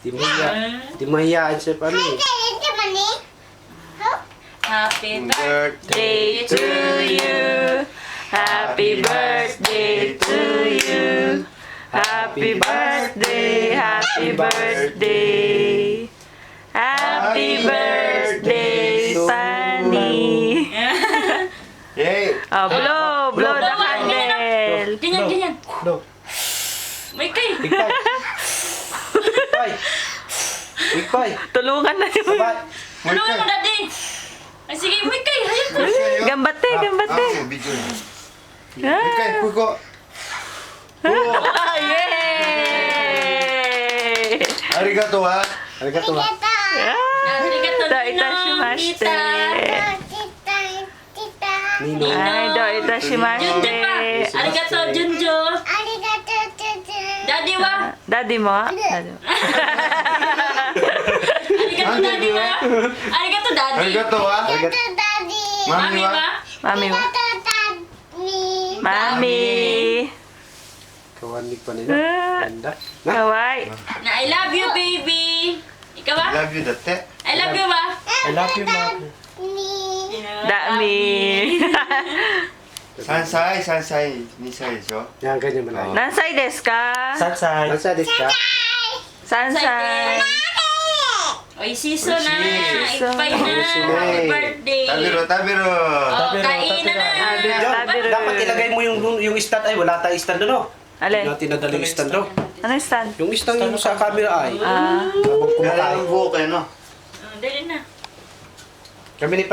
Di mahiyaan siya pa eh. Happy birthday to you. Happy birthday to you. Happy birthday, happy birthday. Happy birthday, Sunny. Yay! Oh, blow the candle. Ganyan. No. May kay. Ikpay. Tulungan na yun. Sabay. Tulungan mo, Daddy. Ay, sige, may kay. Hayop ko. Gambate. Video. Ah, Kuko. Yay! Arigato ha. Arigato ha. Arigato, Doitashimaste. Nino. Ay, doitashimaste. Junjo pa. Arigato, Junjo. Daddy wa. Daddy mo? Arigato, Daddy wa. Arigato, Daddy. Arigato ha. Mami Mami wa. wa. Mami mo? Mami! Kawanig pa nila. Ganda. Na. Kawai. Na I love you, baby. Ikaw ba? Love you dati. I love you ba? I love you, Mami. Dami. Sansai nisai desho. Yan, ganyan malayo. Nansay desu ka? Sansay. Nasa desu ka? Sansay. Oy, siso na. Siso. Ipay na. Happy birthday. Tabiro. Oh, kain na na. Dapat ilagay mo yung stand. Ay, wala tayong stand doon, oh. Alin? Natin nadala yung stand doon. Ano yung stand? Yung stand yung sa camera ay. Ah. Habang kumakain. Kaya buhok eh no. Dali na. Kami ni